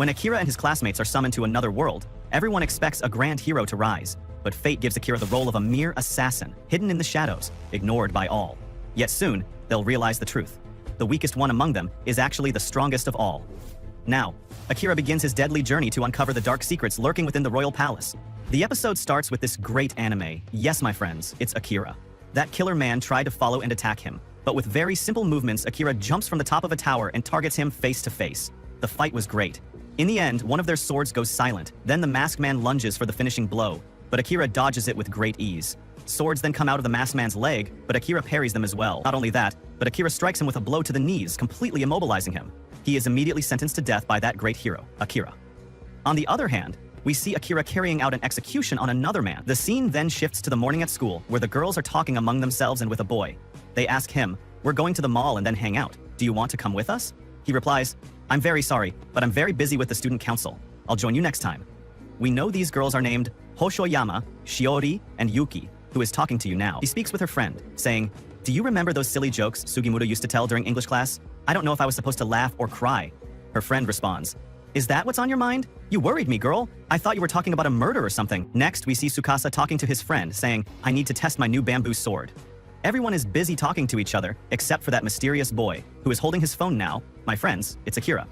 When Akira and his classmates are summoned to another world, everyone expects a grand hero to rise, but fate gives Akira the role of a mere assassin, hidden in the shadows, ignored by all. Yet soon, they'll realize the truth. The weakest one among them is actually the strongest of all. Now, Akira begins his deadly journey to uncover the dark secrets lurking within the royal palace. The episode starts with this great anime. Yes, my friends, it's Akira. That killer man tried to follow and attack him, but with very simple movements, Akira jumps from the top of a tower and targets him face to face. The fight was great. In the end, one of their swords goes silent. Then the masked man lunges for the finishing blow, but Akira dodges it with great ease. Swords then come out of the masked man's leg, but Akira parries them as well. Not only that, but Akira strikes him with a blow to the knees, completely immobilizing him. He is immediately sentenced to death by that great hero, Akira. On the other hand, we see Akira carrying out an execution on another man. The scene then shifts to the morning at school, where the girls are talking among themselves and with a boy. They ask him, "We're going to the mall and then hang out. Do you want to come with us?" He replies, "I'm very sorry, but I'm very busy with the student council. I'll join you next time." We know these girls are named Hoshoyama, Shiori, and Yuki, who is talking to you now. He speaks with her friend, saying, "Do you remember those silly jokes Sugimura used to tell during English class? I don't know if I was supposed to laugh or cry." Her friend responds, "Is that what's on your mind? You worried me, girl. I thought you were talking about a murder or something." Next, we see Tsukasa talking to his friend, saying, "I need to test my new bamboo sword." Everyone is busy talking to each other, except for that mysterious boy, who is holding his phone now. My friends, it's Akira.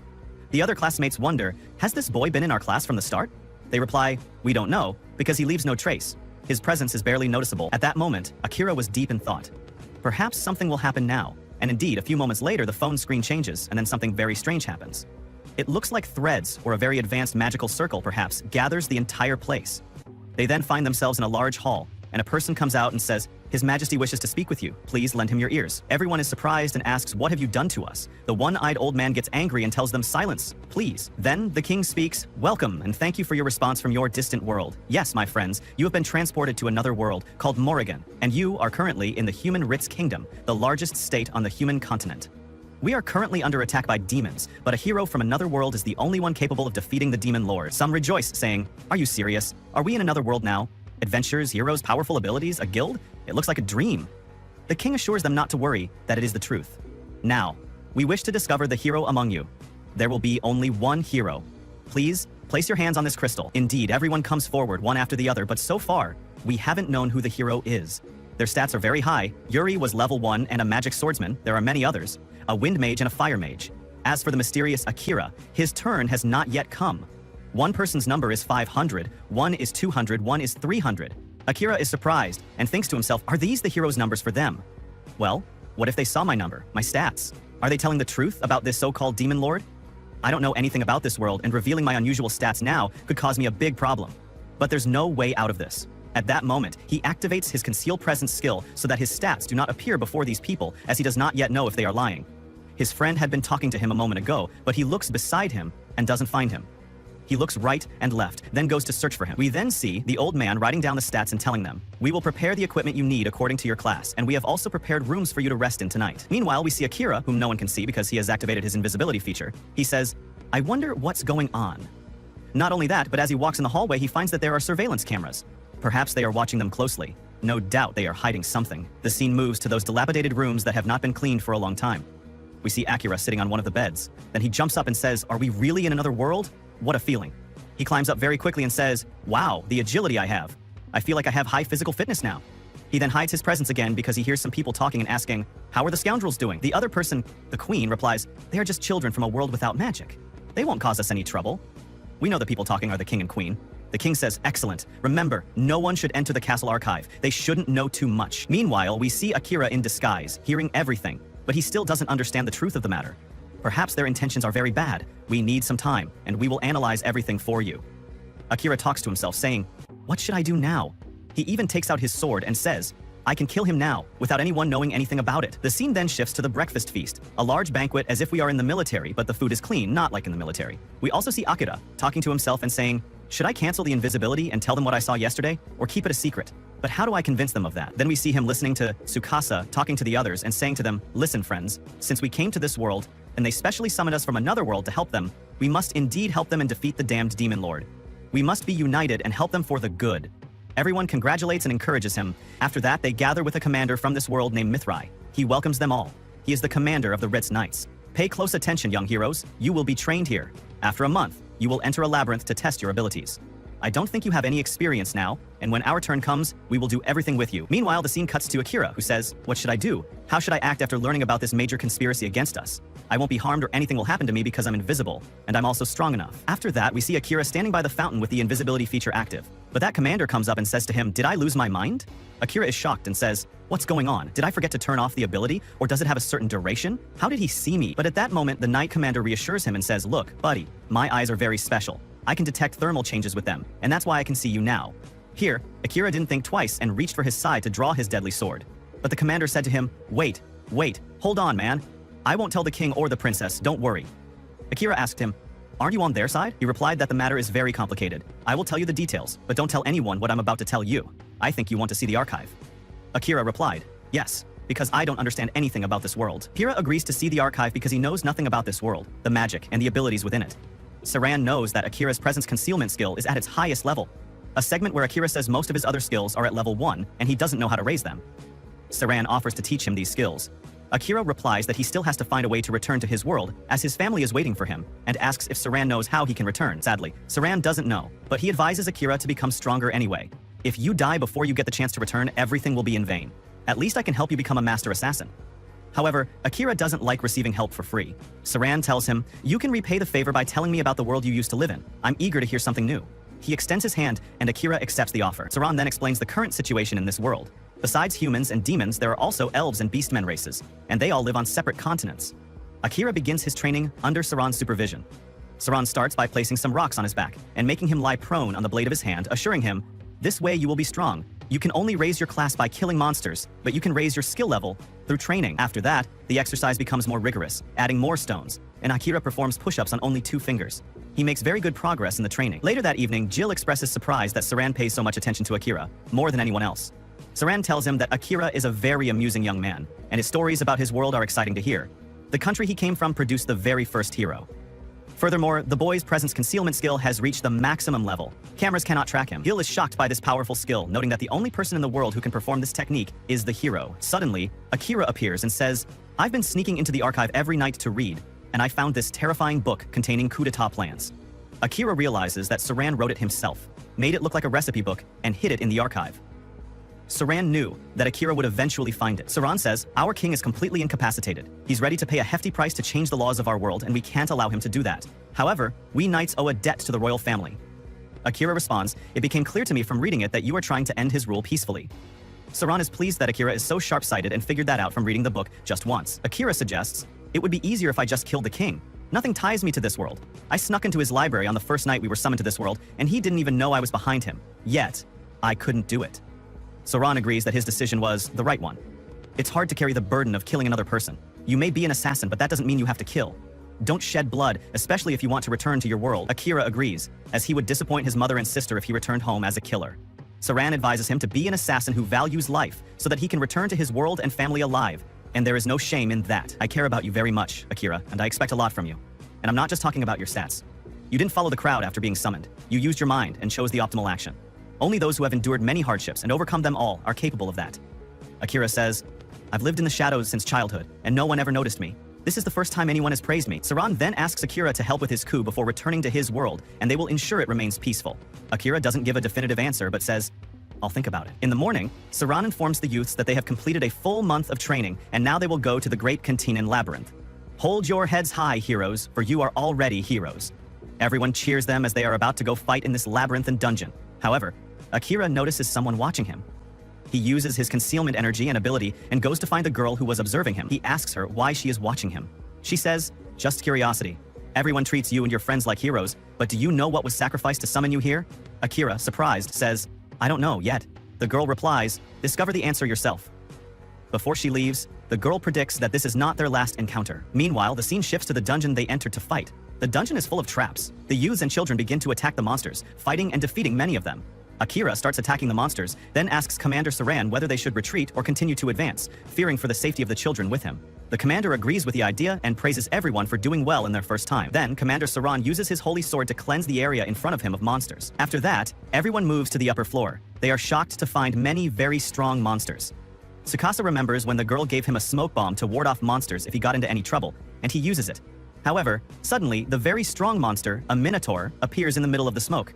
The other classmates wonder, has this boy been in our class from the start? They reply, "We don't know, because he leaves no trace. His presence is barely noticeable." At that moment, Akira was deep in thought. Perhaps something will happen now. And indeed, a few moments later, the phone screen changes, and then something very strange happens. It looks like threads, or a very advanced magical circle, perhaps, gathers the entire place. They then find themselves in a large hall, and a person comes out and says, "His Majesty wishes to speak with you. Please lend him your ears." Everyone is surprised and asks, "What have you done to us?" The one-eyed old man gets angry and tells them, "Silence, please." Then the king speaks, "Welcome, and thank you for your response from your distant world. Yes, my friends, you have been transported to another world called Morrigan, and you are currently in the Human Ritz Kingdom, the largest state on the human continent. We are currently under attack by demons, but a hero from another world is the only one capable of defeating the demon lord." Some rejoice, saying, "Are you serious? Are we in another world now? Adventures, heroes, powerful abilities, a guild? It looks like a dream." The king assures them not to worry, that it is the truth. "Now, we wish to discover the hero among you. There will be only one hero. Please, place your hands on this crystal." Indeed, everyone comes forward one after the other, but so far, we haven't known who the hero is. Their stats are very high. Yuri was level 1 and a magic swordsman. There are many others, a wind mage and a fire mage. As for the mysterious Akira, his turn has not yet come. One person's number is 500, one is 200, one is 300. Akira is surprised and thinks to himself, are these the hero's numbers for them? Well, what if they saw my number, my stats? Are they telling the truth about this so-called demon lord? I don't know anything about this world, and revealing my unusual stats now could cause me a big problem. But there's no way out of this. At that moment, he activates his conceal presence skill so that his stats do not appear before these people, as he does not yet know if they are lying. His friend had been talking to him a moment ago, but he looks beside him and doesn't find him. He looks right and left, then goes to search for him. We then see the old man writing down the stats and telling them, "We will prepare the equipment you need according to your class, and we have also prepared rooms for you to rest in tonight." Meanwhile, we see Akira, whom no one can see because he has activated his invisibility feature. He says, "I wonder what's going on." Not only that, but as he walks in the hallway, he finds that there are surveillance cameras. Perhaps they are watching them closely. No doubt they are hiding something. The scene moves to those dilapidated rooms that have not been cleaned for a long time. We see Akira sitting on one of the beds. Then he jumps up and says, "Are we really in another world? What a feeling." He climbs up very quickly and says, "Wow, the agility I have. I feel like I have high physical fitness now." He then hides his presence again because he hears some people talking and asking, "How are the scoundrels doing?" The other person, the queen, replies, "They are just children from a world without magic. They won't cause us any trouble." We know the people talking are the king and queen. The king says, "Excellent. Remember, no one should enter the castle archive. They shouldn't know too much." Meanwhile, we see Akira in disguise, hearing everything, but he still doesn't understand the truth of the matter. Perhaps their intentions are very bad. We need some time, and we will analyze everything for you. Akira talks to himself, saying, "What should I do now?" He even takes out his sword and says, "I can kill him now, without anyone knowing anything about it." The scene then shifts to the breakfast feast, a large banquet as if we are in the military, but the food is clean, not like in the military. We also see Akira talking to himself and saying, "Should I cancel the invisibility and tell them what I saw yesterday, or keep it a secret? But how do I convince them of that?" Then we see him listening to Tsukasa talking to the others and saying to them, "Listen, friends, since we came to this world, and they specially summoned us from another world to help them, we must indeed help them and defeat the damned demon lord. We must be united and help them for the good." Everyone congratulates and encourages him. After that, they gather with a commander from this world named Mithrai. He welcomes them all. He is the commander of the Ritz Knights. Pay close attention, young heroes. You will be trained here. After a month, you will enter a labyrinth to test your abilities. I don't think you have any experience now, and when our turn comes, we will do everything with you. Meanwhile, the scene cuts to Akira, who says, "What should I do? How should I act after learning about this major conspiracy against us? I won't be harmed or anything will happen to me because I'm invisible, and I'm also strong enough." After that, we see Akira standing by the fountain with the invisibility feature active. But that commander comes up and says to him, "Did I lose my mind?" Akira is shocked and says, "What's going on? Did I forget to turn off the ability, or does it have a certain duration? How did he see me?" But at that moment, the knight commander reassures him and says, "Look, buddy, my eyes are very special. I can detect thermal changes with them, and that's why I can see you now." Here, Akira didn't think twice and reached for his side to draw his deadly sword. But the commander said to him, Wait, hold on, man. I won't tell the king or the princess, don't worry." Akira asked him, "Aren't you on their side?" He replied that the matter is very complicated. "I will tell you the details, but don't tell anyone what I'm about to tell you. I think you want to see the archive." Akira replied, "Yes, because I don't understand anything about this world." Akira agrees to see the archive because he knows nothing about this world, the magic, and the abilities within it. Saran knows that Akira's presence concealment skill is at its highest level, a segment where Akira says most of his other skills are at level 1 and he doesn't know how to raise them. Saran offers to teach him these skills. Akira replies that he still has to find a way to return to his world as his family is waiting for him, and asks if Saran knows how he can return. Sadly, Saran doesn't know, but he advises Akira to become stronger anyway. "If you die before you get the chance to return, everything will be in vain. At least I can help you become a master assassin." However, Akira doesn't like receiving help for free. Saran tells him, "You can repay the favor by telling me about the world you used to live in. I'm eager to hear something new." He extends his hand, and Akira accepts the offer. Saran then explains the current situation in this world. Besides humans and demons, there are also elves and beastmen races, and they all live on separate continents. Akira begins his training under Saran's supervision. Saran starts by placing some rocks on his back and making him lie prone on the blade of his hand, assuring him, "This way you will be strong. You can only raise your class by killing monsters, but you can raise your skill level through training." After that, the exercise becomes more rigorous, adding more stones, and Akira performs push-ups on only 2 fingers. He makes very good progress in the training. Later that evening, Jill expresses surprise that Saran pays so much attention to Akira, more than anyone else. Saran tells him that Akira is a very amusing young man, and his stories about his world are exciting to hear. The country he came from produced the very first hero. Furthermore, the boy's presence concealment skill has reached the maximum level. Cameras cannot track him. Jill is shocked by this powerful skill, noting that the only person in the world who can perform this technique is the hero. Suddenly, Akira appears and says, "I've been sneaking into the archive every night to read, and I found this terrifying book containing coup d'etat plans." Akira realizes that Saran wrote it himself, made it look like a recipe book, and hid it in the archive. Saran knew that Akira would eventually find it. Saran says, "Our king is completely incapacitated. He's ready to pay a hefty price to change the laws of our world, and we can't allow him to do that. However, we knights owe a debt to the royal family." Akira responds, "It became clear to me from reading it that you are trying to end his rule peacefully." Saran is pleased that Akira is so sharp-sighted and figured that out from reading the book just once. Akira suggests, "It would be easier if I just killed the king. Nothing ties me to this world. I snuck into his library on the first night we were summoned to this world, and he didn't even know I was behind him. Yet, I couldn't do it." Saran agrees that his decision was the right one. It's hard to carry the burden of killing another person. You may be an assassin, but that doesn't mean you have to kill. Don't shed blood, especially if you want to return to your world. Akira agrees, as he would disappoint his mother and sister if he returned home as a killer. Saran advises him to be an assassin who values life, so that he can return to his world and family alive. And there is no shame in that. "I care about you very much, Akira, and I expect a lot from you. And I'm not just talking about your stats. You didn't follow the crowd after being summoned. You used your mind and chose the optimal action. Only those who have endured many hardships and overcome them all are capable of that." Akira says, "I've lived in the shadows since childhood, and no one ever noticed me. This is the first time anyone has praised me." Saran then asks Akira to help with his coup before returning to his world, and they will ensure it remains peaceful. Akira doesn't give a definitive answer, but says, "I'll think about it." In the morning, Saran informs the youths that they have completed a full month of training, and now they will go to the Great Cantinan Labyrinth. "Hold your heads high, heroes, for you are already heroes." Everyone cheers them as they are about to go fight in this labyrinth and dungeon. However, Akira notices someone watching him. He uses his concealment energy and ability and goes to find the girl who was observing him. He asks her why she is watching him. She says, "Just curiosity. Everyone treats you and your friends like heroes, but do you know what was sacrificed to summon you here?" Akira, surprised, says, "I don't know yet." The girl replies, "Discover the answer yourself." Before she leaves, the girl predicts that this is not their last encounter. Meanwhile, the scene shifts to the dungeon they entered to fight. The dungeon is full of traps. The youths and children begin to attack the monsters, fighting and defeating many of them. Akira starts attacking the monsters, then asks Commander Saran whether they should retreat or continue to advance, fearing for the safety of the children with him. The commander agrees with the idea and praises everyone for doing well in their first time. Then, Commander Saran uses his holy sword to cleanse the area in front of him of monsters. After that, everyone moves to the upper floor. They are shocked to find many very strong monsters. Tsukasa remembers when the girl gave him a smoke bomb to ward off monsters if he got into any trouble, and he uses it. However, suddenly, the very strong monster, a minotaur, appears in the middle of the smoke.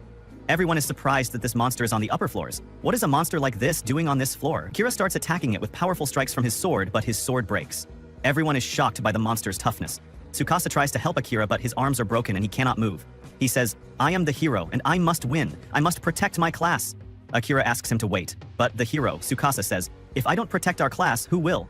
Everyone is surprised that this monster is on the upper floors. What is a monster like this doing on this floor? Akira starts attacking it with powerful strikes from his sword, but his sword breaks. Everyone is shocked by the monster's toughness. Tsukasa tries to help Akira, but his arms are broken and he cannot move. He says, "I am the hero, and I must win. I must protect my class." Akira asks him to wait, but the hero, Tsukasa, says, "If I don't protect our class, who will?"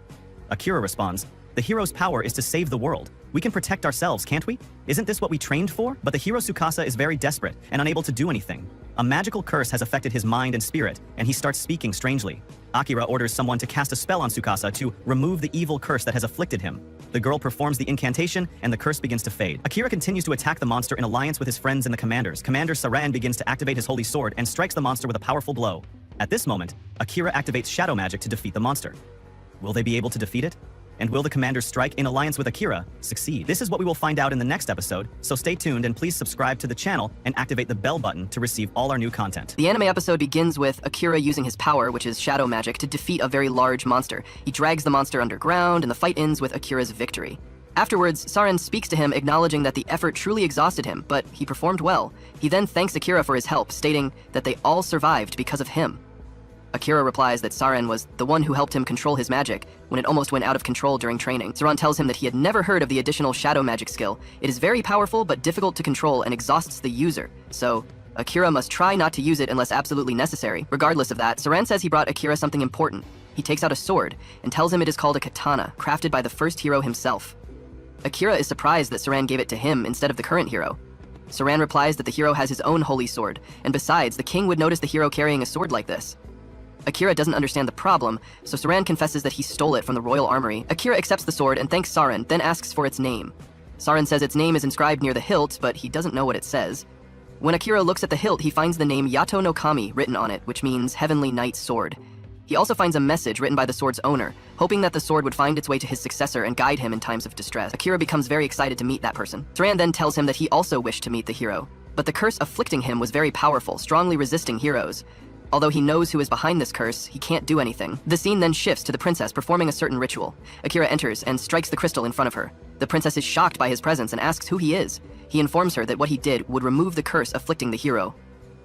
Akira responds, "The hero's power is to save the world. We can protect ourselves, can't we? Isn't this what we trained for?" But the hero Tsukasa is very desperate and unable to do anything. A magical curse has affected his mind and spirit, and he starts speaking strangely. Akira orders someone to cast a spell on Tsukasa to remove the evil curse that has afflicted him. The girl performs the incantation, and the curse begins to fade. Akira continues to attack the monster in alliance with his friends and the commanders. Commander Saran begins to activate his holy sword and strikes the monster with a powerful blow. At this moment, Akira activates shadow magic to defeat the monster. Will they be able to defeat it? And will the commanders strike in alliance with Akira succeed? This is what we will find out in the next episode, so stay tuned and please subscribe to the channel and activate the bell button to receive all our new content. The anime episode begins with Akira using his power, which is shadow magic, to defeat a very large monster. He drags the monster underground, and the fight ends with Akira's victory. Afterwards, Saren speaks to him, acknowledging that the effort truly exhausted him, but he performed well. He then thanks Akira for his help, stating that they all survived because of him. Akira replies that Saren was the one who helped him control his magic when it almost went out of control during training. Saran tells him that he had never heard of the additional shadow magic skill. It is very powerful but difficult to control and exhausts the user, so Akira must try not to use it unless absolutely necessary. Regardless of that, Saran says he brought Akira something important. He takes out a sword and tells him it is called a katana, crafted by the first hero himself. Akira is surprised that Saran gave it to him instead of the current hero. Saran replies that the hero has his own holy sword, and besides, the king would notice the hero carrying a sword like this. Akira doesn't understand the problem, so Saran confesses that he stole it from the royal armory. Akira accepts the sword and thanks Saren, then asks for its name. Saren says its name is inscribed near the hilt, but he doesn't know what it says. When Akira looks at the hilt, he finds the name Yato no Kami written on it, which means Heavenly Knight's Sword. He also finds a message written by the sword's owner, hoping that the sword would find its way to his successor and guide him in times of distress. Akira becomes very excited to meet that person. Saran then tells him that he also wished to meet the hero, but the curse afflicting him was very powerful, strongly resisting heroes. Although he knows who is behind this curse, he can't do anything. The scene then shifts to the princess performing a certain ritual. Akira enters and strikes the crystal in front of her. The princess is shocked by his presence and asks who he is. He informs her that what he did would remove the curse afflicting the hero.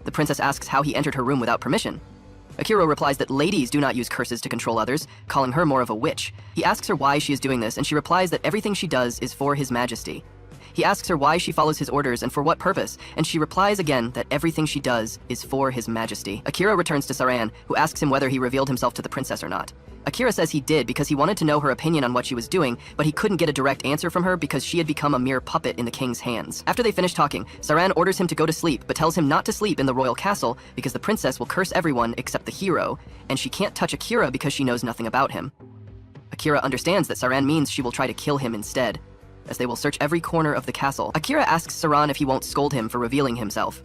The princess asks how he entered her room without permission. Akira replies that ladies do not use curses to control others, calling her more of a witch. He asks her why she is doing this, and she replies that everything she does is for his majesty. He asks her why she follows his orders and for what purpose, and she replies again that everything she does is for his majesty. Akira returns to Saran, who asks him whether he revealed himself to the princess or not. Akira says he did because he wanted to know her opinion on what she was doing, but he couldn't get a direct answer from her because she had become a mere puppet in the king's hands. After they finish talking, Saran orders him to go to sleep, but tells him not to sleep in the royal castle because the princess will curse everyone except the hero, and she can't touch Akira because she knows nothing about him. Akira understands that Saran means she will try to kill him instead, as they will search every corner of the castle. Akira asks Saran if he won't scold him for revealing himself.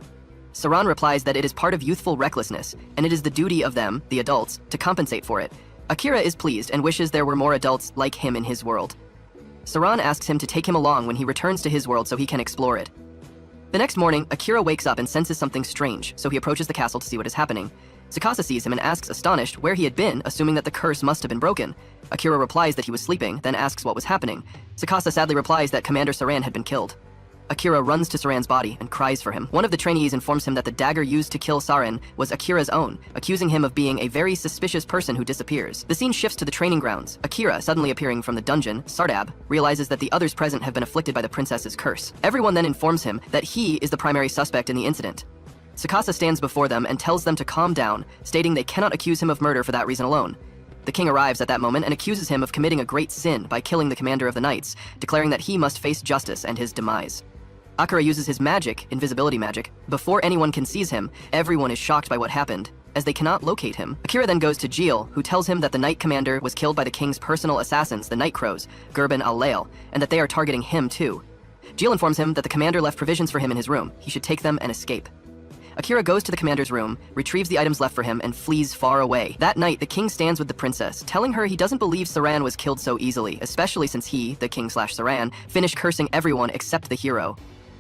Saran replies that it is part of youthful recklessness, and it is the duty of them, the adults, to compensate for it. Akira is pleased and wishes there were more adults like him in his world. Saran asks him to take him along when he returns to his world so he can explore it. The next morning, Akira wakes up and senses something strange, so he approaches the castle to see what is happening. Tsukasa sees him and asks, astonished, where he had been, assuming that the curse must have been broken. Akira replies that he was sleeping, then asks what was happening. Tsukasa sadly replies that Commander Saran had been killed. Akira runs to Saran's body and cries for him. One of the trainees informs him that the dagger used to kill Saran was Akira's own, accusing him of being a very suspicious person who disappears. The scene shifts to the training grounds. Akira, suddenly appearing from the dungeon, Sardab, realizes that the others present have been afflicted by the princess's curse. Everyone then informs him that he is the primary suspect in the incident. Tsukasa stands before them and tells them to calm down, stating they cannot accuse him of murder for that reason alone. The king arrives at that moment and accuses him of committing a great sin by killing the commander of the knights, declaring that he must face justice and his demise. Akira uses his magic, invisibility magic. Before anyone can seize him, everyone is shocked by what happened, as they cannot locate him. Akira then goes to Jeel, who tells him that the knight commander was killed by the king's personal assassins, the Night Crows, Gerben al-Lail, and that they are targeting him too. Jeel informs him that the commander left provisions for him in his room. He should take them and escape. Akira goes to the commander's room, retrieves the items left for him, and flees far away. That night, the king stands with the princess, telling her he doesn't believe Saran was killed so easily, especially since he, the king/Saran, finished cursing everyone except the hero.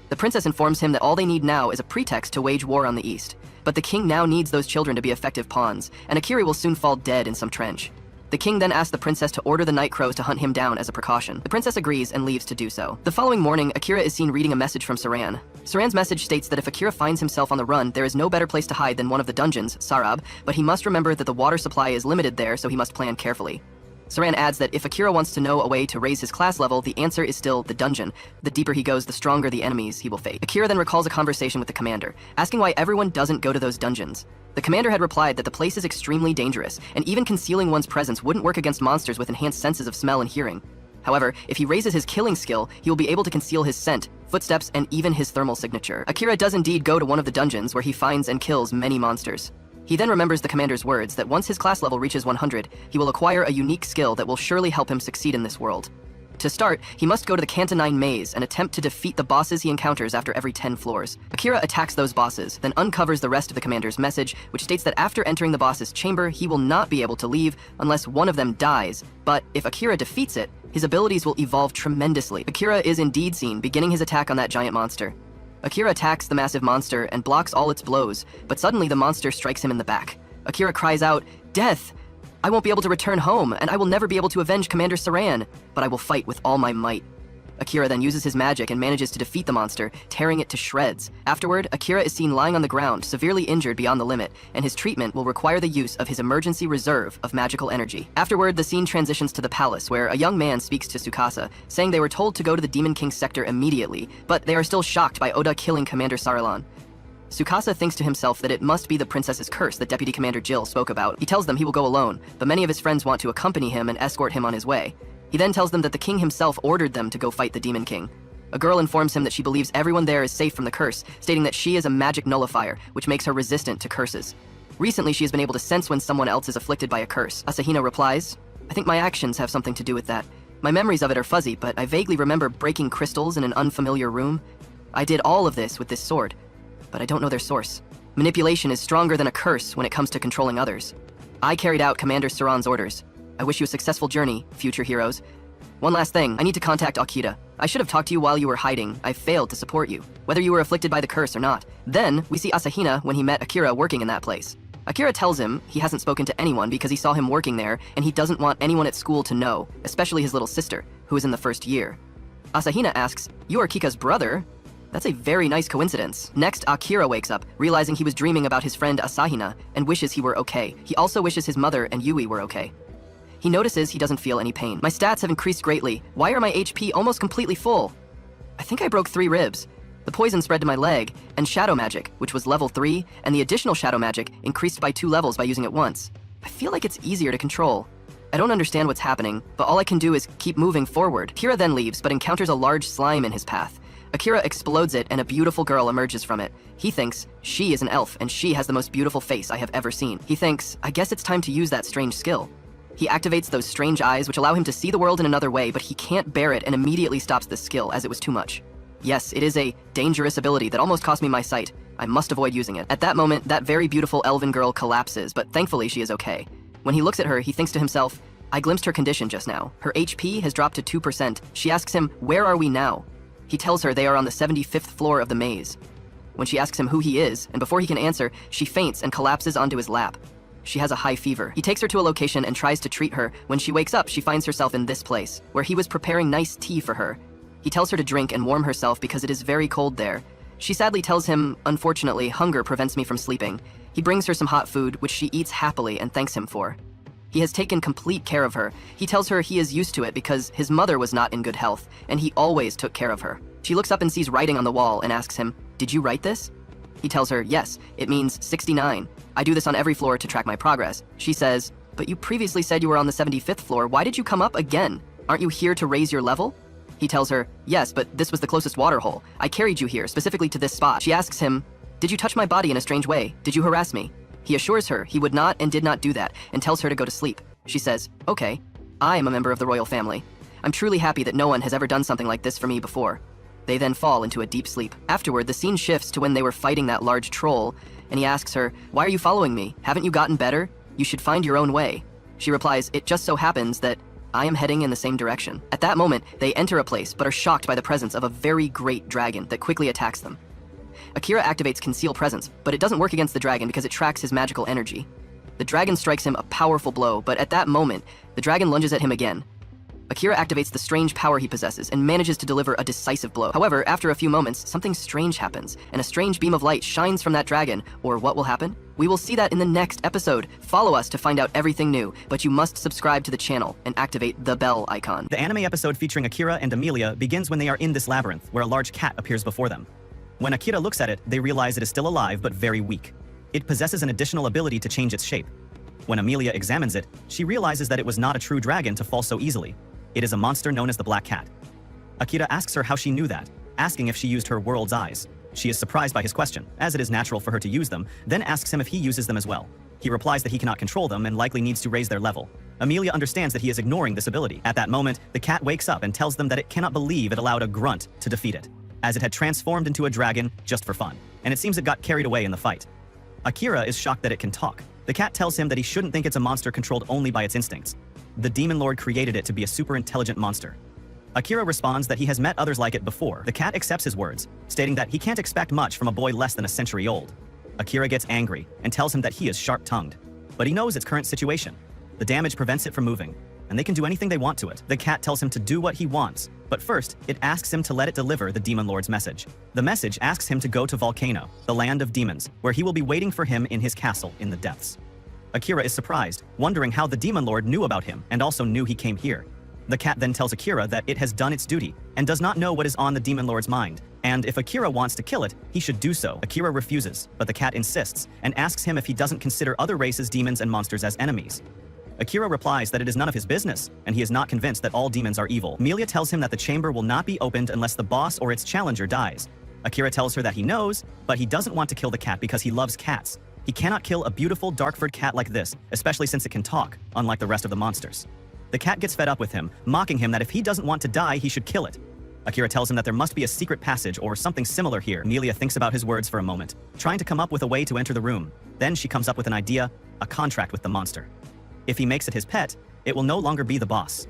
The princess informs him that all they need now is a pretext to wage war on the east. But the king now needs those children to be effective pawns, and Akira will soon fall dead in some trench. The king then asks the princess to order the night crows to hunt him down as a precaution. The princess agrees and leaves to do so. The following morning, Akira is seen reading a message from Saran. Saran's message states that if Akira finds himself on the run, there is no better place to hide than one of the dungeons, Sarab, but he must remember that the water supply is limited there, so he must plan carefully. Saran adds that if Akira wants to know a way to raise his class level, the answer is still the dungeon. The deeper he goes, the stronger the enemies he will face. Akira then recalls a conversation with the commander, asking why everyone doesn't go to those dungeons. The commander had replied that the place is extremely dangerous, and even concealing one's presence wouldn't work against monsters with enhanced senses of smell and hearing. However, if he raises his killing skill, he will be able to conceal his scent, footsteps, and even his thermal signature. Akira does indeed go to one of the dungeons where he finds and kills many monsters. He then remembers the commander's words that once his class level reaches 100, he will acquire a unique skill that will surely help him succeed in this world. To start, he must go to the Cantonine Maze and attempt to defeat the bosses he encounters after every 10 floors. Akira attacks those bosses, then uncovers the rest of the commander's message, which states that after entering the boss's chamber, he will not be able to leave unless one of them dies, but if Akira defeats it, his abilities will evolve tremendously. Akira is indeed seen beginning his attack on that giant monster. Akira attacks the massive monster and blocks all its blows, but suddenly the monster strikes him in the back. Akira cries out, "Death! I won't be able to return home, and I will never be able to avenge Commander Saran, but I will fight with all my might." Akira then uses his magic and manages to defeat the monster, tearing it to shreds. Afterward, Akira is seen lying on the ground, severely injured beyond the limit, and his treatment will require the use of his emergency reserve of magical energy. Afterward, the scene transitions to the palace, where a young man speaks to Tsukasa, saying they were told to go to the Demon King's sector immediately, but they are still shocked by Oda killing Commander Saralan. Tsukasa thinks to himself that it must be the princess's curse that Deputy Commander Jill spoke about. He tells them he will go alone, but many of his friends want to accompany him and escort him on his way. He then tells them that the king himself ordered them to go fight the Demon King. A girl informs him that she believes everyone there is safe from the curse, stating that she is a magic nullifier, which makes her resistant to curses. Recently, she has been able to sense when someone else is afflicted by a curse. Asahina replies, "I think my actions have something to do with that. My memories of it are fuzzy, but I vaguely remember breaking crystals in an unfamiliar room. I did all of this with this sword, but I don't know their source. Manipulation is stronger than a curse when it comes to controlling others. I carried out Commander Saran's orders. I wish you a successful journey, future heroes. One last thing, I need to contact Akira. I should have talked to you while you were hiding. I failed to support you, whether you were afflicted by the curse or not." Then, we see Asahina when he met Akira working in that place. Akira tells him he hasn't spoken to anyone because he saw him working there, and he doesn't want anyone at school to know, especially his little sister, who is in the first year. Asahina asks, "You are Kika's brother? That's a very nice coincidence." Next, Akira wakes up, realizing he was dreaming about his friend Asahina, and wishes he were okay. He also wishes his mother and Yui were okay. He notices he doesn't feel any pain. "My stats have increased greatly. Why are my HP almost completely full? I think I broke 3 ribs. The poison spread to my leg, and shadow magic, which was level 3, and the additional shadow magic increased by 2 levels by using it once. I feel like it's easier to control. I don't understand what's happening, but all I can do is keep moving forward." Akira then leaves, but encounters a large slime in his path. Akira explodes it, and a beautiful girl emerges from it. He thinks, she is an elf, and she has the most beautiful face I have ever seen. He thinks, I guess it's time to use that strange skill. He activates those strange eyes, which allow him to see the world in another way, but he can't bear it and immediately stops the skill, as it was too much. Yes, it is a dangerous ability that almost cost me my sight. I must avoid using it. At that moment, that very beautiful elven girl collapses, but thankfully she is okay. When he looks at her, he thinks to himself, I glimpsed her condition just now. Her HP has dropped to 2%. She asks him, where are we now? He tells her they are on the 75th floor of the maze. When she asks him who he is, and before he can answer, she faints and collapses onto his lap. She has a high fever. He takes her to a location and tries to treat her. When she wakes up, she finds herself in this place, where he was preparing nice tea for her. He tells her to drink and warm herself because it is very cold there. She sadly tells him, unfortunately, hunger prevents me from sleeping. He brings her some hot food, which she eats happily and thanks him for. He has taken complete care of her. He tells her he is used to it because his mother was not in good health, and he always took care of her. She looks up and sees writing on the wall and asks him, did you write this? He tells her, yes, it means 69. I do this on every floor to track my progress. She says, but you previously said you were on the 75th floor. Why did you come up again? Aren't you here to raise your level? He tells her, yes, but this was the closest water hole. I carried you here, specifically to this spot. She asks him, did you touch my body in a strange way? Did you harass me? He assures her he would not and did not do that, and tells her to go to sleep. She says, okay, I am a member of the royal family. I'm truly happy that no one has ever done something like this for me before. They then fall into a deep sleep. Afterward, the scene shifts to when they were fighting that large troll, and he asks her, why are you following me? Haven't you gotten better? You should find your own way. She replies, it just so happens that I am heading in the same direction. At that moment, they enter a place, but are shocked by the presence of a very great dragon that quickly attacks them. Akira activates Conceal Presence, but it doesn't work against the dragon because it tracks his magical energy. The dragon strikes him a powerful blow, but at that moment, the dragon lunges at him again. Akira activates the strange power he possesses and manages to deliver a decisive blow. However, after a few moments, something strange happens, and a strange beam of light shines from that dragon. Or what will happen? We will see that in the next episode. Follow us to find out everything new, but you must subscribe to the channel and activate the bell icon. The anime episode featuring Akira and Emilia begins when they are in this labyrinth, where a large cat appears before them. When Akira looks at it, they realize it is still alive but very weak. It possesses an additional ability to change its shape. When Emilia examines it, she realizes that it was not a true dragon to fall so easily. It is a monster known as the Black Cat. Akira asks her how she knew that, asking if she used her world's eyes. She is surprised by his question, as it is natural for her to use them, then asks him if he uses them as well. He replies that he cannot control them and likely needs to raise their level. Emilia understands that he is ignoring this ability. At that moment, the cat wakes up and tells them that it cannot believe it allowed a grunt to defeat it, as it had transformed into a dragon just for fun, and it seems it got carried away in the fight. Akira is shocked that it can talk. The cat tells him that he shouldn't think it's a monster controlled only by its instincts. The Demon Lord created it to be a super intelligent monster. Akira responds that he has met others like it before. The cat accepts his words, stating that he can't expect much from a boy less than a century old. Akira gets angry and tells him that he is sharp-tongued. But he knows its current situation. The damage prevents it from moving, and they can do anything they want to it. The cat tells him to do what he wants, but first, it asks him to let it deliver the Demon Lord's message. The message asks him to go to Volcano, the land of demons, where he will be waiting for him in his castle in the depths. Akira is surprised, wondering how the Demon Lord knew about him and also knew he came here. The cat then tells Akira that it has done its duty and does not know what is on the Demon Lord's mind, and if Akira wants to kill it, he should do so. Akira refuses, but the cat insists and asks him if he doesn't consider other races, demons, and monsters as enemies. Akira replies that it is none of his business, and he is not convinced that all demons are evil. Emilia tells him that the chamber will not be opened unless the boss or its challenger dies. Akira tells her that he knows, but he doesn't want to kill the cat because he loves cats. He cannot kill a beautiful, dark-furred cat like this, especially since it can talk, unlike the rest of the monsters. The cat gets fed up with him, mocking him that if he doesn't want to die, he should kill it. Akira tells him that there must be a secret passage or something similar here. Emilia thinks about his words for a moment, trying to come up with a way to enter the room. Then she comes up with an idea, a contract with the monster. If he makes it his pet, it will no longer be the boss.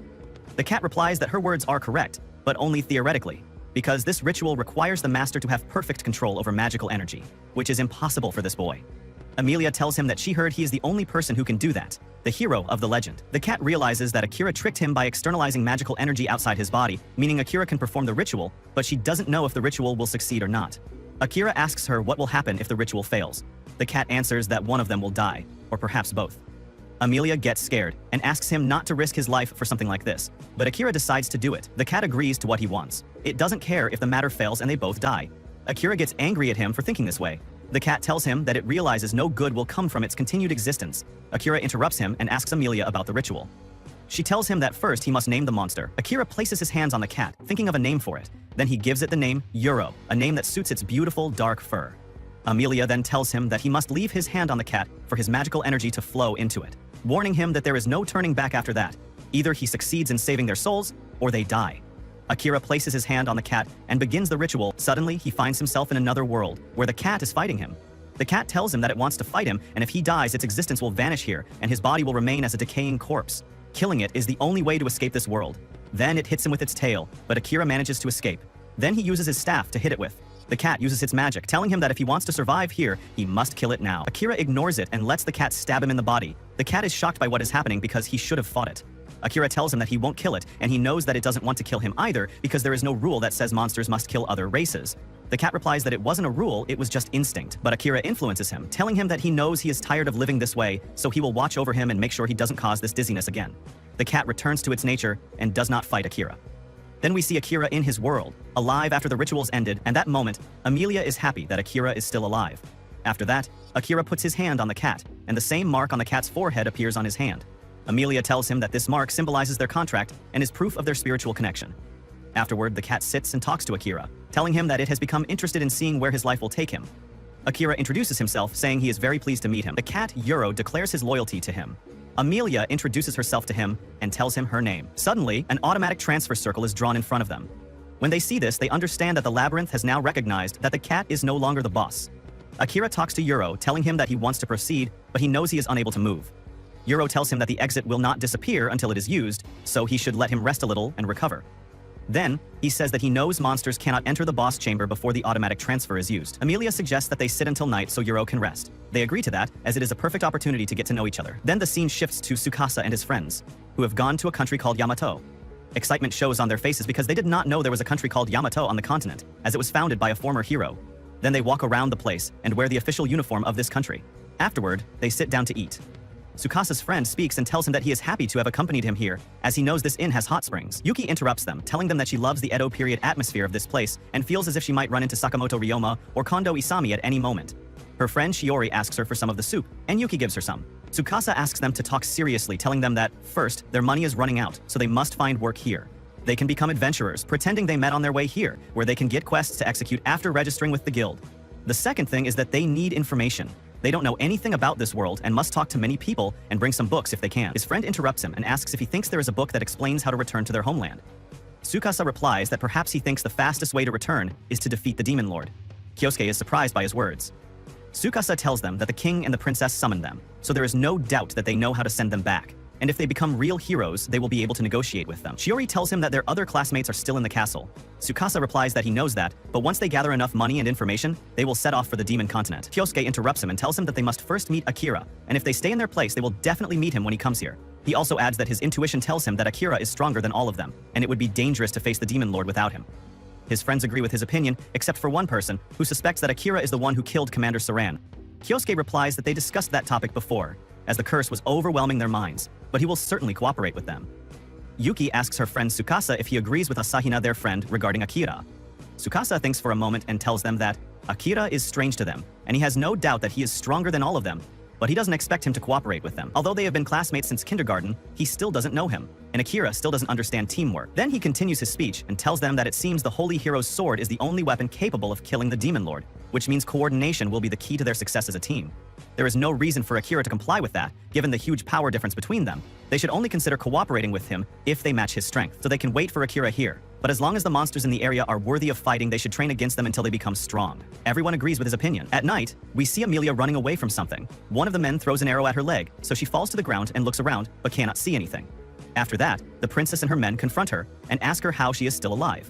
The cat replies that her words are correct, but only theoretically, because this ritual requires the master to have perfect control over magical energy, which is impossible for this boy. Emilia tells him that she heard he is the only person who can do that, the hero of the legend. The cat realizes that Akira tricked him by externalizing magical energy outside his body, meaning Akira can perform the ritual, but she doesn't know if the ritual will succeed or not. Akira asks her what will happen if the ritual fails. The cat answers that one of them will die, or perhaps both. Emilia gets scared and asks him not to risk his life for something like this, but Akira decides to do it. The cat agrees to what he wants. It doesn't care if the matter fails and they both die. Akira gets angry at him for thinking this way. The cat tells him that it realizes no good will come from its continued existence. Akira interrupts him and asks Emilia about the ritual. She tells him that first he must name the monster. Akira places his hands on the cat, thinking of a name for it. Then he gives it the name Yuro, a name that suits its beautiful dark fur. Emilia then tells him that he must leave his hand on the cat for his magical energy to flow into it, warning him that there is no turning back after that. Either he succeeds in saving their souls, or they die. Akira places his hand on the cat and begins the ritual. Suddenly, he finds himself in another world, where the cat is fighting him. The cat tells him that it wants to fight him, and if he dies, its existence will vanish here, and his body will remain as a decaying corpse. Killing it is the only way to escape this world. Then it hits him with its tail, but Akira manages to escape. Then he uses his staff to hit it with. The cat uses its magic, telling him that if he wants to survive here, he must kill it now. Akira ignores it and lets the cat stab him in the body. The cat is shocked by what is happening because he should have fought it. Akira tells him that he won't kill it, and he knows that it doesn't want to kill him either because there is no rule that says monsters must kill other races. The cat replies that it wasn't a rule, it was just instinct. But Akira influences him, telling him that he knows he is tired of living this way, so he will watch over him and make sure he doesn't cause this dizziness again. The cat returns to its nature and does not fight Akira. Then we see Akira in his world, alive after the rituals ended, and that moment, Emilia is happy that Akira is still alive. After that, Akira puts his hand on the cat, and the same mark on the cat's forehead appears on his hand. Emilia tells him that this mark symbolizes their contract and is proof of their spiritual connection. Afterward, the cat sits and talks to Akira, telling him that it has become interested in seeing where his life will take him. Akira introduces himself, saying he is very pleased to meet him. The cat, Yuro, declares his loyalty to him. Emilia introduces herself to him and tells him her name. Suddenly, an automatic transfer circle is drawn in front of them. When they see this, they understand that the labyrinth has now recognized that the cat is no longer the boss. Akira talks to Yuro, telling him that he wants to proceed, but he knows he is unable to move. Yuro tells him that the exit will not disappear until it is used, so he should let him rest a little and recover. Then, he says that he knows monsters cannot enter the boss chamber before the automatic transfer is used. Amelia suggests that they sit until night so Yuro can rest. They agree to that, as it is a perfect opportunity to get to know each other. Then the scene shifts to Tsukasa and his friends, who have gone to a country called Yamato. Excitement shows on their faces because they did not know there was a country called Yamato on the continent, as it was founded by a former hero. Then they walk around the place and wear the official uniform of this country. Afterward, they sit down to eat. Tsukasa's friend speaks and tells him that he is happy to have accompanied him here, as he knows this inn has hot springs. Yuki interrupts them, telling them that she loves the Edo period atmosphere of this place and feels as if she might run into Sakamoto Ryoma or Kondo Isami at any moment. Her friend Shiori asks her for some of the soup, and Yuki gives her some. Tsukasa asks them to talk seriously, telling them that, first, their money is running out, so they must find work here. They can become adventurers, pretending they met on their way here, where they can get quests to execute after registering with the guild. The second thing is that they need information. They don't know anything about this world and must talk to many people and bring some books if they can. His friend interrupts him and asks if he thinks there is a book that explains how to return to their homeland. Tsukasa replies that perhaps he thinks the fastest way to return is to defeat the Demon Lord. Kyosuke is surprised by his words. Tsukasa tells them that the king and the princess summoned them, so there is no doubt that they know how to send them back. And if they become real heroes, they will be able to negotiate with them. Shiori tells him that their other classmates are still in the castle. Tsukasa replies that he knows that, but once they gather enough money and information, they will set off for the demon continent. Kyosuke interrupts him and tells him that they must first meet Akira, and if they stay in their place, they will definitely meet him when he comes here. He also adds that his intuition tells him that Akira is stronger than all of them, and it would be dangerous to face the Demon Lord without him. His friends agree with his opinion, except for one person, who suspects that Akira is the one who killed Commander Saran. Kyosuke replies that they discussed that topic before, as the curse was overwhelming their minds, but he will certainly cooperate with them. Yuki asks her friend Tsukasa if he agrees with Asahina, their friend, regarding Akira. Tsukasa thinks for a moment and tells them that Akira is strange to them, and he has no doubt that he is stronger than all of them, but he doesn't expect him to cooperate with them. Although they have been classmates since kindergarten, he still doesn't know him, and Akira still doesn't understand teamwork. Then he continues his speech and tells them that it seems the Holy Hero's sword is the only weapon capable of killing the Demon Lord, which means coordination will be the key to their success as a team. There is no reason for Akira to comply with that, given the huge power difference between them. They should only consider cooperating with him if they match his strength, so they can wait for Akira here. But as long as the monsters in the area are worthy of fighting, they should train against them until they become strong. Everyone agrees with his opinion. At night, we see Amelia running away from something. One of the men throws an arrow at her leg, so she falls to the ground and looks around, but cannot see anything. After that, the princess and her men confront her and ask her how she is still alive.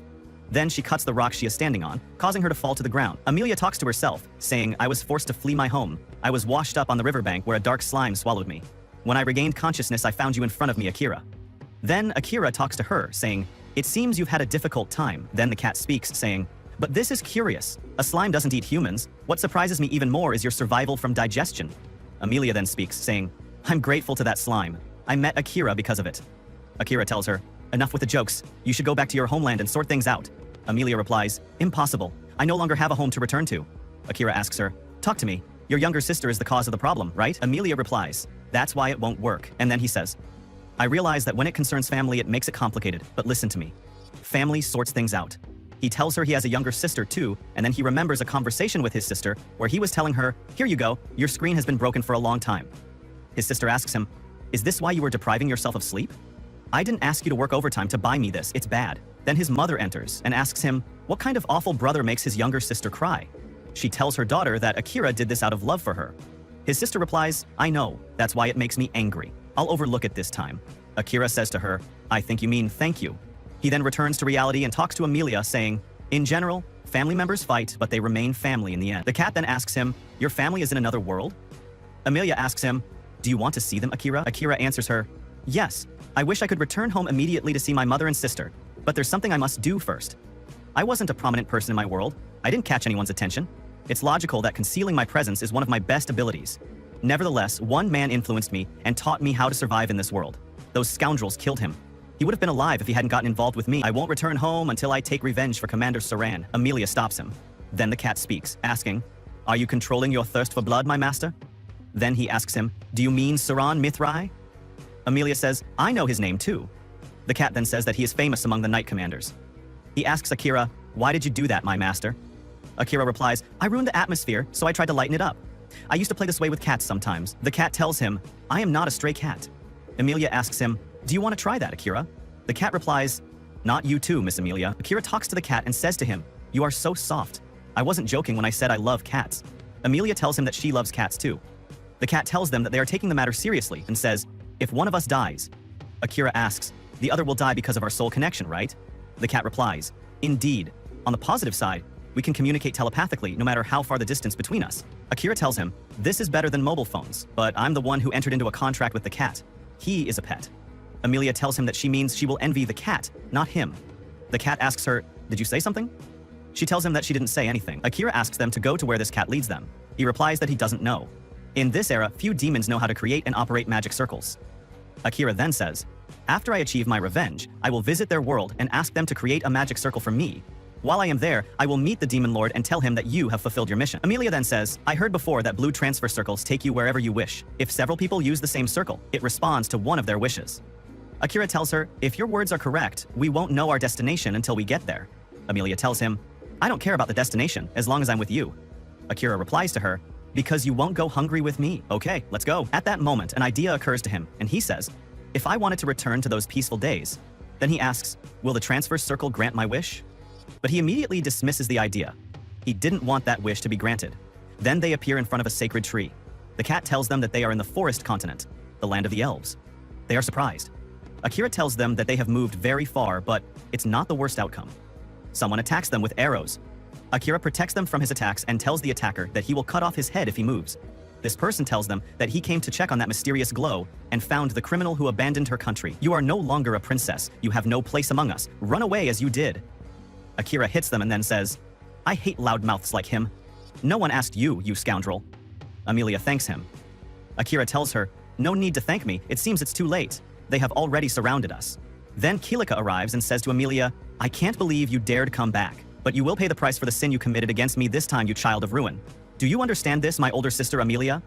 Then she cuts the rock she is standing on, causing her to fall to the ground. Amelia talks to herself, saying, "I was forced to flee my home. I was washed up on the riverbank where a dark slime swallowed me. When I regained consciousness, I found you in front of me, Akira." Then Akira talks to her, saying, "It seems you've had a difficult time." Then the cat speaks, saying, "But this is curious. A slime doesn't eat humans. What surprises me even more is your survival from digestion." Amelia then speaks, saying, "I'm grateful to that slime. I met Akira because of it." Akira tells her, "Enough with the jokes. You should go back to your homeland and sort things out." Amelia replies, "Impossible. I no longer have a home to return to." Akira asks her, "Talk to me. Your younger sister is the cause of the problem, right?" Amelia replies, "That's why it won't work." And then he says, "I realize that when it concerns family, it makes it complicated, but listen to me. Family sorts things out." He tells her he has a younger sister too, and then he remembers a conversation with his sister where he was telling her, "Here you go, your screen has been broken for a long time." His sister asks him, "Is this why you were depriving yourself of sleep?" "I didn't ask you to work overtime to buy me this, it's bad." Then his mother enters and asks him, what kind of awful brother makes his younger sister cry? She tells her daughter that Akira did this out of love for her. His sister replies, "I know, that's why it makes me angry. I'll overlook it this time." Akira says to her, "I think you mean thank you." He then returns to reality and talks to Amelia, saying, "In general, family members fight, but they remain family in the end." The cat then asks him, "Your family is in another world?" Amelia asks him, "Do you want to see them, Akira?" Akira answers her, "Yes, I wish I could return home immediately to see my mother and sister, but there's something I must do first. I wasn't a prominent person in my world. I didn't catch anyone's attention. It's logical that concealing my presence is one of my best abilities. Nevertheless, one man influenced me and taught me how to survive in this world. Those scoundrels killed him. He would have been alive if he hadn't gotten involved with me. I won't return home until I take revenge for Commander Saran." Amelia stops him. Then the cat speaks, asking, "Are you controlling your thirst for blood, my master?" Then he asks him, "Do you mean Saran Mithrai?" Amelia says, "I know his name too." The cat then says that he is famous among the Knight Commanders. He asks Akira, "Why did you do that, my master?" Akira replies, "I ruined the atmosphere, so I tried to lighten it up. I used to play this way with cats sometimes." The cat tells him, "I am not a stray cat." Amelia asks him, "Do you want to try that, Akira?" The cat replies, "Not you too, Miss Amelia." Akira talks to the cat and says to him, "You are so soft. I wasn't joking when I said I love cats." Amelia tells him that she loves cats too. The cat tells them that they are taking the matter seriously and says, "If one of us dies," Akira asks, "The other will die because of our soul connection, right?" The cat replies, "Indeed. On the positive side, we can communicate telepathically no matter how far the distance between us." Akira tells him, "This is better than mobile phones, but I'm the one who entered into a contract with the cat. He is a pet." Amelia tells him that she means she will envy the cat, not him. The cat asks her, "Did you say something?" She tells him that she didn't say anything. Akira asks them to go to where this cat leads them. He replies that he doesn't know. In this era, few demons know how to create and operate magic circles. Akira then says, "After I achieve my revenge, I will visit their world and ask them to create a magic circle for me. While I am there, I will meet the demon lord and tell him that you have fulfilled your mission." Amelia then says, "I heard before that blue transfer circles take you wherever you wish. If several people use the same circle, it responds to one of their wishes." Akira tells her, "If your words are correct, we won't know our destination until we get there." Amelia tells him, "I don't care about the destination as long as I'm with you." Akira replies to her, "Because you won't go hungry with me. Okay, let's go." At that moment, an idea occurs to him, and he says, "If I wanted to return to those peaceful days," then he asks, "Will the transfer circle grant my wish?" But he immediately dismisses the idea. He didn't want that wish to be granted. Then they appear in front of a sacred tree. The cat tells them that they are in the forest continent, the land of the elves. They are surprised. Akira tells them that they have moved very far, but it's not the worst outcome. Someone attacks them with arrows. Akira protects them from his attacks and tells the attacker that he will cut off his head if he moves. This person tells them that he came to check on that mysterious glow and found the criminal who abandoned her country. "You are no longer a princess. You have no place among us. Run away as you did." Akira hits them and then says, "I hate loudmouths like him. No one asked you, you scoundrel." Amelia thanks him. Akira tells her, "No need to thank me. It seems it's too late. They have already surrounded us." Then Kilika arrives and says to Amelia, "I can't believe you dared come back, but you will pay the price for the sin you committed against me this time, you child of ruin. Do you understand this, my older sister Amelia?"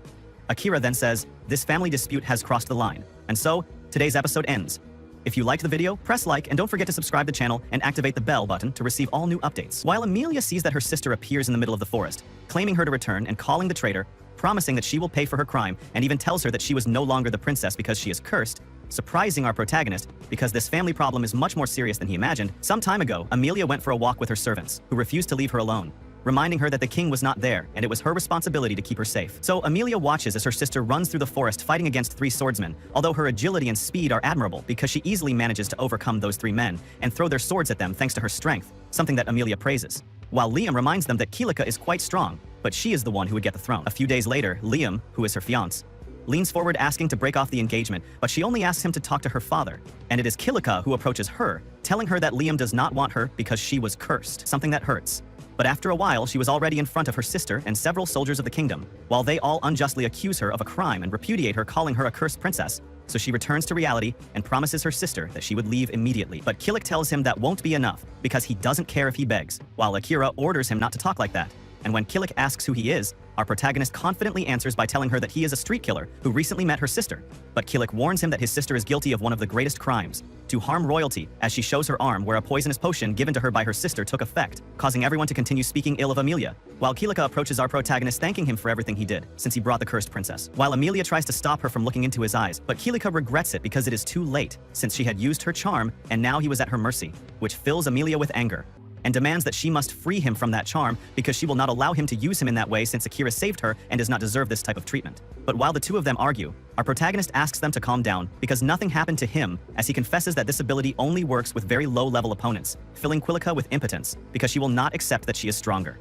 Akira then says, "This family dispute has crossed the line." And so, today's episode ends. If you liked the video, press like and don't forget to subscribe to the channel and activate the bell button to receive all new updates. While Amelia sees that her sister appears in the middle of the forest, claiming her to return and calling the traitor, promising that she will pay for her crime, and even tells her that she was no longer the princess because she is cursed, surprising our protagonist because this family problem is much more serious than he imagined. Some time ago, Amelia went for a walk with her servants, who refused to leave her alone, reminding her that the king was not there and it was her responsibility to keep her safe. So Amelia watches as her sister runs through the forest fighting against 3 swordsmen, although her agility and speed are admirable because she easily manages to overcome those 3 men and throw their swords at them thanks to her strength, something that Amelia praises. While Liam reminds them that Kilika is quite strong, but she is the one who would get the throne. A few days later, Liam, who is her fiancé, leans forward asking to break off the engagement, but she only asks him to talk to her father, and it is Kilika who approaches her, telling her that Liam does not want her because she was cursed, something that hurts. But after a while, she was already in front of her sister and several soldiers of the kingdom, while they all unjustly accuse her of a crime and repudiate her, calling her a cursed princess. So she returns to reality and promises her sister that she would leave immediately. But Kilik tells him that won't be enough because he doesn't care if he begs, while Akira orders him not to talk like that. And when Kilik asks who he is, our protagonist confidently answers by telling her that he is a street killer who recently met her sister. But Kilik warns him that his sister is guilty of one of the greatest crimes, to harm royalty, as she shows her arm where a poisonous potion given to her by her sister took effect, causing everyone to continue speaking ill of Amelia, while Kilika approaches our protagonist thanking him for everything he did, since he brought the cursed princess. While Amelia tries to stop her from looking into his eyes, but Kilika regrets it because it is too late, since she had used her charm and now he was at her mercy, which fills Amelia with anger, and demands that she must free him from that charm because she will not allow him to use him in that way since Akira saved her and does not deserve this type of treatment. But while the two of them argue, our protagonist asks them to calm down because nothing happened to him, as he confesses that this ability only works with very low-level opponents, filling Kilika with impotence because she will not accept that she is stronger.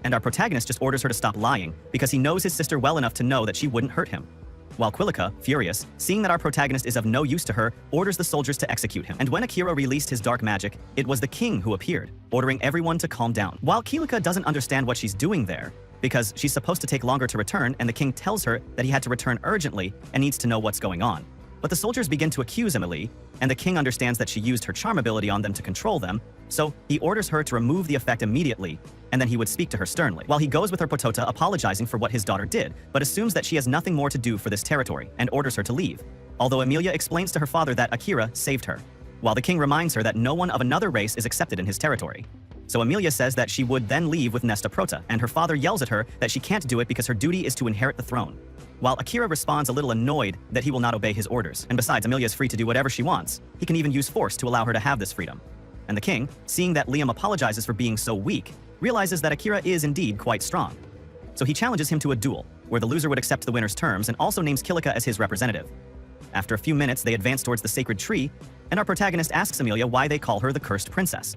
And our protagonist just orders her to stop lying because he knows his sister well enough to know that she wouldn't hurt him. While Kilika, furious, seeing that our protagonist is of no use to her, orders the soldiers to execute him. And when Akira released his dark magic, it was the king who appeared, ordering everyone to calm down. While Kilika doesn't understand what she's doing there, because she's supposed to take longer to return and the king tells her that he had to return urgently and needs to know what's going on. But the soldiers begin to accuse Emily, and the king understands that she used her charm ability on them to control them, so he orders her to remove the effect immediately, and then he would speak to her sternly. While he goes with her Potota apologizing for what his daughter did, but assumes that she has nothing more to do for this territory, and orders her to leave, although Amelia explains to her father that Akira saved her, while the king reminds her that no one of another race is accepted in his territory. So Amelia says that she would then leave with Nesta Prota, and her father yells at her that she can't do it because her duty is to inherit the throne. While Akira responds a little annoyed that he will not obey his orders, and besides Amelia is free to do whatever she wants, he can even use force to allow her to have this freedom. And the king, seeing that Liam apologizes for being so weak, realizes that Akira is indeed quite strong. So he challenges him to a duel, where the loser would accept the winner's terms and also names Kilika as his representative. After a few minutes, they advance towards the sacred tree, And our protagonist asks Emilia why they call her the Cursed Princess.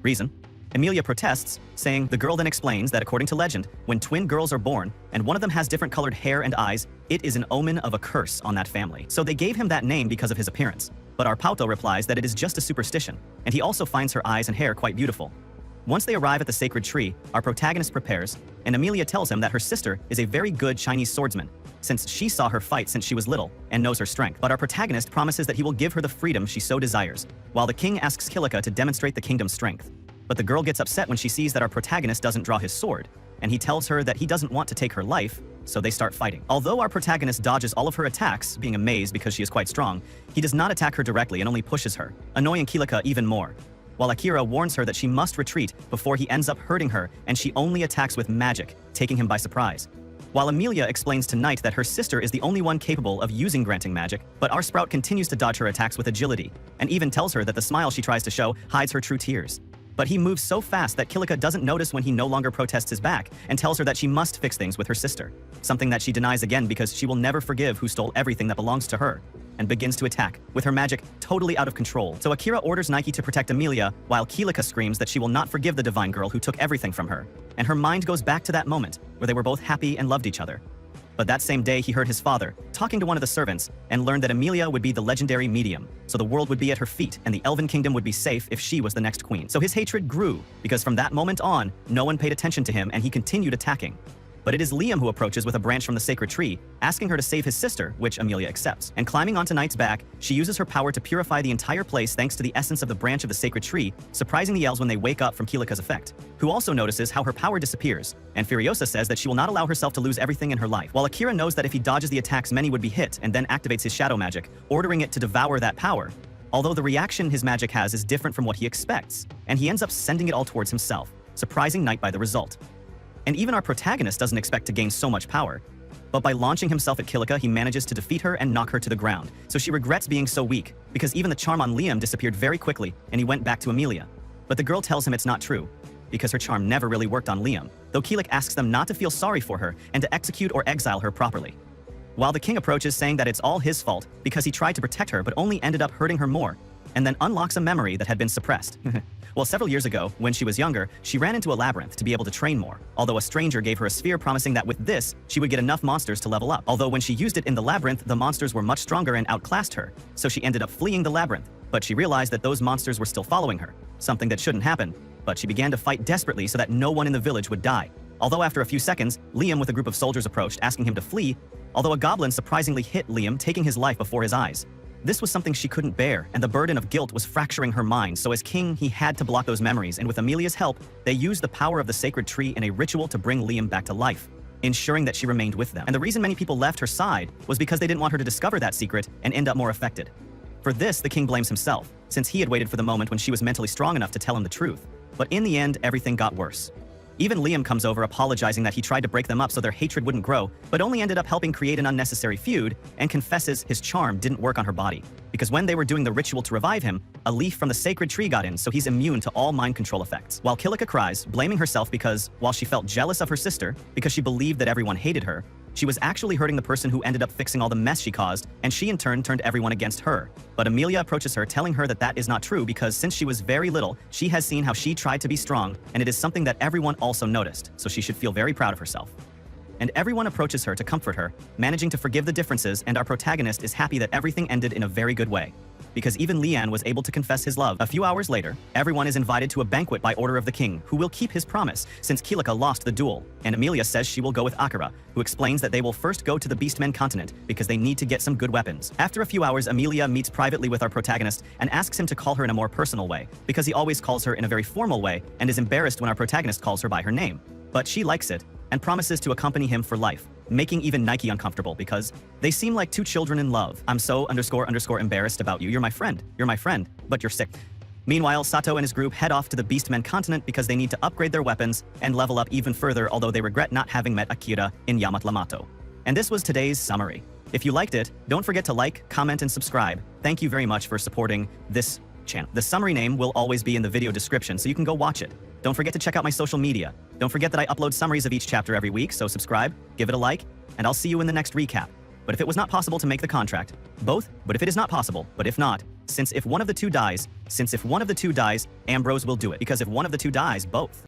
Reason? Emilia protests, saying the girl then explains that according to legend, when twin girls are born and one of them has different colored hair and eyes, it is an omen of a curse on that family. So they gave him that name because of his appearance. But Arpauto replies that it is just a superstition, and he also finds her eyes and hair quite beautiful. Once they arrive at the sacred tree, our protagonist prepares, and Emilia tells him that her sister is a very good Chinese swordsman, since she saw her fight since she was little and knows her strength. But our protagonist promises that he will give her the freedom she so desires, while the king asks Kilika to demonstrate the kingdom's strength. But the girl gets upset when she sees that our protagonist doesn't draw his sword, and he tells her that he doesn't want to take her life, so they start fighting. Although our protagonist dodges all of her attacks, being amazed because she is quite strong, he does not attack her directly and only pushes her, annoying Kilika even more. While Akira warns her that she must retreat before he ends up hurting her, and she only attacks with magic, taking him by surprise. While Emilia explains to Knight that her sister is the only one capable of using granting magic, but our Sprout continues to dodge her attacks with agility, and even tells her that the smile she tries to show hides her true tears. But he moves so fast that Kilika doesn't notice when he no longer protests his back and tells her that she must fix things with her sister, something that she denies again because she will never forgive who stole everything that belongs to her, and begins to attack, with her magic totally out of control. So Akira orders Nike to protect Emilia, while Kilika screams that she will not forgive the divine girl who took everything from her, and her mind goes back to that moment where they were both happy and loved each other. But that same day he heard his father talking to one of the servants and learned that Emilia would be the legendary medium, so the world would be at her feet and the Elven Kingdom would be safe if she was the next queen. So his hatred grew, because from that moment on, no one paid attention to him and he continued attacking. But it is Liam who approaches with a branch from the sacred tree, asking her to save his sister, which Emilia accepts. And climbing onto Knight's back, she uses her power to purify the entire place thanks to the essence of the branch of the sacred tree, surprising the elves when they wake up from Kilika's effect, who also notices how her power disappears. And Furiosa says that she will not allow herself to lose everything in her life, while Akira knows that if he dodges the attacks many would be hit and then activates his shadow magic, ordering it to devour that power. Although the reaction his magic has is different from what he expects, and he ends up sending it all towards himself, surprising Knight by the result. And even our protagonist doesn't expect to gain so much power. But by launching himself at Kilika, he manages to defeat her and knock her to the ground. So she regrets being so weak, because even the charm on Liam disappeared very quickly, and he went back to Emilia. But the girl tells him it's not true, because her charm never really worked on Liam, though Kilik asks them not to feel sorry for her and to execute or exile her properly. While the king approaches saying that it's all his fault because he tried to protect her but only ended up hurting her more, and then unlocks a memory that had been suppressed. Well, several years ago, when she was younger, she ran into a labyrinth to be able to train more, although a stranger gave her a sphere promising that with this, she would get enough monsters to level up. Although when she used it in the labyrinth, the monsters were much stronger and outclassed her, so she ended up fleeing the labyrinth, but she realized that those monsters were still following her, something that shouldn't happen, but she began to fight desperately so that no one in the village would die. Although after a few seconds, Liam with a group of soldiers approached asking him to flee, although a goblin surprisingly hit Liam, taking his life before his eyes. This was something she couldn't bear, and the burden of guilt was fracturing her mind, so as king, he had to block those memories, and with Emilia's help, they used the power of the sacred tree in a ritual to bring Liam back to life, ensuring that she remained with them. And the reason many people left her side was because they didn't want her to discover that secret and end up more affected. For this, the king blames himself, since he had waited for the moment when she was mentally strong enough to tell him the truth. But in the end, everything got worse. Even Liam comes over apologizing that he tried to break them up so their hatred wouldn't grow, but only ended up helping create an unnecessary feud, and confesses his charm didn't work on her body. Because when they were doing the ritual to revive him, a leaf from the sacred tree got in, so he's immune to all mind control effects. While Kilika cries, blaming herself because, while she felt jealous of her sister, because she believed that everyone hated her, she was actually hurting the person who ended up fixing all the mess she caused, and she in turn turned everyone against her. But Emilia approaches her, telling her that that is not true because since she was very little, she has seen how she tried to be strong, and it is something that everyone also noticed, so she should feel very proud of herself. And everyone approaches her to comfort her, managing to forgive the differences, and our protagonist is happy that everything ended in a very good way, because even Lian was able to confess his love. A few hours later, everyone is invited to a banquet by order of the king, who will keep his promise since Kilika lost the duel, and Emilia says she will go with Akira, who explains that they will first go to the Beastmen continent because they need to get some good weapons. After a few hours, Emilia meets privately with our protagonist and asks him to call her in a more personal way, because he always calls her in a very formal way and is embarrassed when our protagonist calls her by her name. But she likes it, and promises to accompany him for life, making even Nike uncomfortable because they seem like two children in love. I'm so __ embarrassed about you. You're my friend, but you're sick. Meanwhile, Sato and his group head off to the Beastmen continent because they need to upgrade their weapons and level up even further, although they regret not having met Akira in Yamatlamato. And this was today's summary. If you liked it, don't forget to like, comment, and subscribe. Thank you very much for supporting this channel. The summary name will always be in the video description, so you can go watch it. Don't forget to check out my social media. Don't forget that I upload summaries of each chapter every week, so subscribe, give it a like, and I'll see you in the next recap. But if it was not possible to make the contract, but if it is not possible, but if not, Since if one of the two dies, Ambrose will do it. Because if one of the two dies, both.